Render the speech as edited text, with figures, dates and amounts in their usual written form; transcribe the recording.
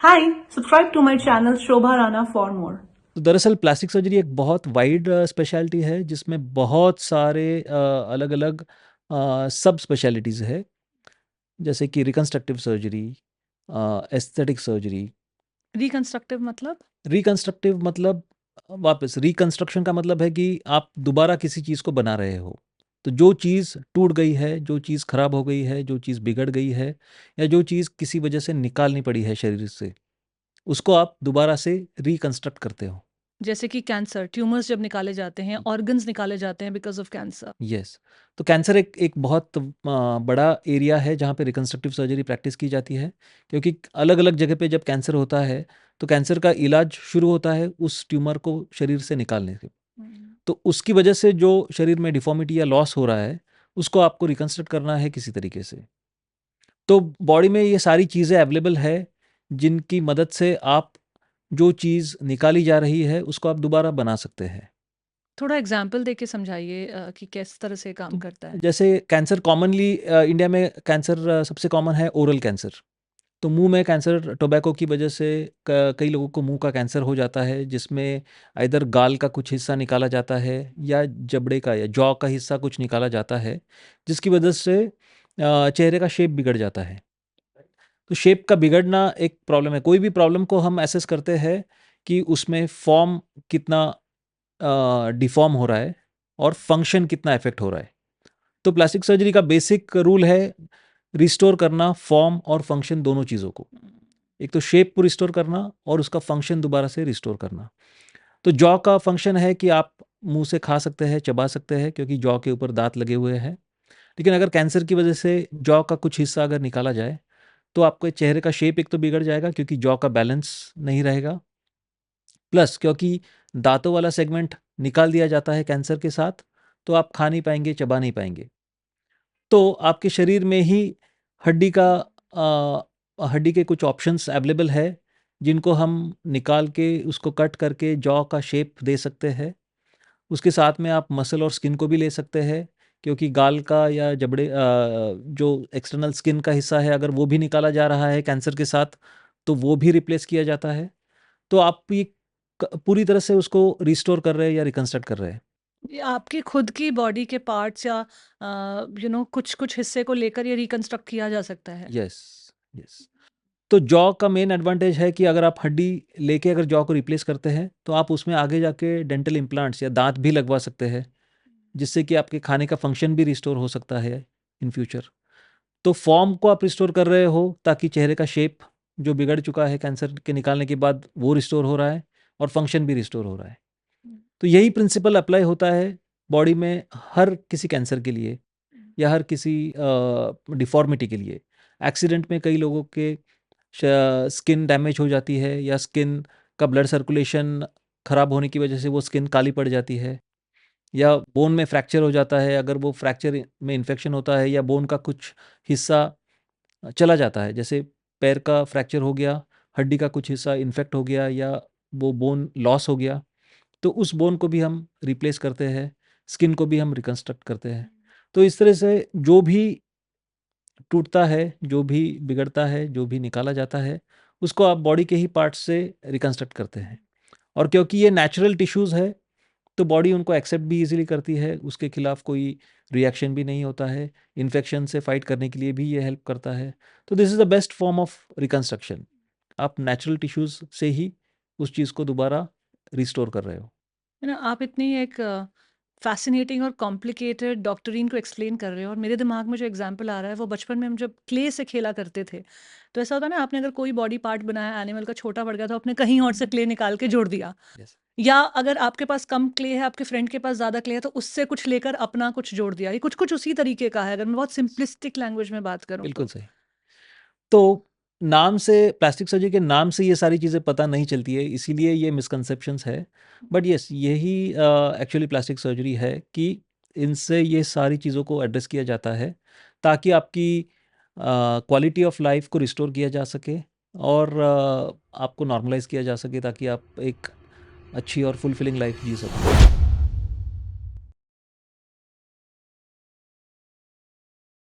Hi, subscribe to my channel Shobha Rana for more. तो दरअसल plastic surgery एक बहुत वाइड स्पेशलिटी है जिसमें बहुत सारे अलग अलग सब स्पेशलिटीज़ है, जैसे कि reconstructive surgery, aesthetic surgery. Reconstructive मतलब? रिकंस्ट्रक्टिव मतलब वापस रिकंस्ट्रक्शन का मतलब है कि आप दोबारा किसी चीज़ को बना रहे हो। तो जो चीज़ टूट गई है, जो चीज़ खराब हो गई है, जो चीज़ बिगड़ गई है, या जो चीज़ किसी वजह से निकालनी पड़ी है शरीर से, उसको आप दोबारा से रिकंस्ट्रक्ट करते हो। जैसे कि कैंसर, ट्यूमर्स जब निकाले जाते हैं, ऑर्गन्स निकाले जाते हैं बिकॉज़ ऑफ कैंसर। यस। तो कैंसर एक एक बहुत बड़ा एरिया है जहाँ पे रिकंस्ट्रक्टिव सर्जरी प्रैक्टिस की जाती है, क्योंकि अलग अलग जगह पे जब कैंसर होता है तो कैंसर का इलाज शुरू होता है उस ट्यूमर को शरीर से निकालने से। तो उसकी वजह से जो शरीर में डिफॉर्मिटी या लॉस हो रहा है उसको आपको रिकंस्ट्रक्ट करना है किसी तरीके से। तो बॉडी में ये सारी चीज़ें अवेलेबल है जिनकी मदद से आप जो चीज़ निकाली जा रही है उसको आप दोबारा बना सकते हैं। थोड़ा एग्ज़ाम्पल देके समझाइए कि किस तरह से काम तो करता है? जैसे कैंसर कॉमनली इंडिया में कैंसर सबसे कॉमन है ओरल कैंसर। तो मुंह में कैंसर टोबैको की वजह से कई लोगों को मुंह का कैंसर हो जाता है, जिसमें इधर गाल का कुछ हिस्सा निकाला जाता है या जबड़े का या जॉ का हिस्सा कुछ निकाला जाता है, जिसकी वजह से चेहरे का शेप बिगड़ जाता है। तो शेप का बिगड़ना एक प्रॉब्लम है। कोई भी प्रॉब्लम को हम एसेस करते हैं कि उसमें फॉर्म कितना डिफ़ॉर्म हो रहा है और फंक्शन कितना इफ़ेक्ट हो रहा है। तो प्लास्टिक सर्जरी का बेसिक रूल है रिस्टोर करना फॉर्म और फंक्शन दोनों चीज़ों को। एक तो शेप को रिस्टोर करना और उसका फंक्शन दोबारा से रिस्टोर करना। तो जॉ का फंक्शन है कि आप मुँह से खा सकते हैं, चबा सकते हैं, क्योंकि जॉ के ऊपर दाँत लगे हुए हैं। लेकिन अगर कैंसर की वजह से जॉ का कुछ हिस्सा अगर निकाला जाए, तो आपके चेहरे का शेप एक तो बिगड़ जाएगा क्योंकि जॉ का बैलेंस नहीं रहेगा। प्लस क्योंकि दाँतों वाला सेगमेंट निकाल दिया जाता है कैंसर के साथ, तो आप खा नहीं पाएँगे, चबा नहीं पाएँगे। तो आपके शरीर में ही हड्डी का हड्डी के कुछ ऑप्शंस अवेलेबल है, जिनको हम निकाल के उसको कट करके जॉ का शेप दे सकते हैं। उसके साथ में आप मसल और स्किन को भी ले सकते हैं, क्योंकि गाल का या जबड़े जो एक्सटर्नल स्किन का हिस्सा है अगर वो भी निकाला जा रहा है कैंसर के साथ, तो वो भी रिप्लेस किया जाता है। तो आप ये पूरी तरह से उसको रिस्टोर कर रहे हैं या रिकंस्ट्रक्ट कर रहे हैं। ये आपकी खुद की बॉडी के पार्ट्स या कुछ-कुछ हिस्से को लेकर ये रिकंस्ट्रक्ट किया जा सकता है? Yes, yes. तो जॉ का मेन एडवांटेज है कि अगर आप हड्डी लेके अगर जॉ को रिप्लेस करते हैं, तो आप उसमें आगे जाके डेंटल इम्प्लांट्स या दाँत भी लगवा सकते हैं, जिससे कि आपके खाने का फंक्शन भी रिस्टोर हो सकता है इन फ्यूचर। तो फॉर्म को आप रिस्टोर कर रहे हो ताकि चेहरे का शेप जो बिगड़ चुका है कैंसर के निकालने के बाद वो रिस्टोर हो रहा है और फंक्शन भी रिस्टोर हो रहा है। तो यही प्रिंसिपल अप्लाई होता है बॉडी में हर किसी कैंसर के लिए या हर किसी डिफ़ॉर्मिटी के लिए। एक्सीडेंट में कई लोगों के स्किन डैमेज हो जाती है या स्किन का ब्लड सर्कुलेशन खराब होने की वजह से वो स्किन काली पड़ जाती है, या बोन में फ्रैक्चर हो जाता है। अगर वो फ्रैक्चर में इन्फेक्शन होता है या बोन का कुछ हिस्सा चला जाता है, जैसे पैर का फ्रैक्चर हो गया, हड्डी का कुछ हिस्सा इन्फेक्ट हो गया या वो बोन लॉस हो गया, तो उस बोन को भी हम रिप्लेस करते हैं, स्किन को भी हम रिकंस्ट्रक्ट करते हैं। तो इस तरह से जो भी टूटता है, जो भी बिगड़ता है, जो भी निकाला जाता है, उसको आप बॉडी के ही पार्ट्स से रिकंस्ट्रक्ट करते हैं। और क्योंकि ये नेचुरल टिश्यूज़ है, तो बॉडी उनको एक्सेप्ट भी ईज़िली करती है, उसके खिलाफ कोई रिएक्शन भी नहीं होता है। इन्फेक्शन से फाइट करने के लिए भी ये हेल्प करता है। तो this is the best form of reconstruction. आप नेचुरल टिश्यूज़ से ही उस चीज़ को दोबारा रिस्टोर कर रहे हो। आप इतनी एक फ़ैसिनेटिंग और कॉम्प्लिकेटेड डॉक्टरीन को एक्सप्लेन कर रहे हो और मेरे दिमाग में जो एग्ज़ाम्पल आ रहा है वो बचपन में हम जब क्ले से खेला करते थे, तो ऐसा होता है ना आपने अगर कोई बॉडी पार्ट बनाया एनिमल का छोटा पड़ गया तो आपने कहीं और से क्ले निकाल के जोड़ दिया। यस, या अगर आपके पास कम क्ले है, आपके फ्रेंड के पास ज़्यादा क्ले है तो उससे कुछ लेकर अपना कुछ जोड़ दिया। ये कुछ-कुछ उसी तरीके का है अगर मैं बहुत सिंपलिस्टिक लैंग्वेज में बात करूँ बिल्कुल तो। सही। तो नाम से प्लास्टिक सर्जरी के नाम से ये सारी चीज़ें पता नहीं चलती है, इसीलिए ये मिसकंसेप्शंस है। बट येस, यही एक्चुअली प्लास्टिक सर्जरी है कि इनसे ये सारी चीज़ों को एड्रेस किया जाता है, ताकि आपकी क्वालिटी ऑफ लाइफ को रिस्टोर किया जा सके और आपको नॉर्मलाइज़ किया जा सके, ताकि आप एक अच्छी और फुलफिलिंग लाइफ जी सको।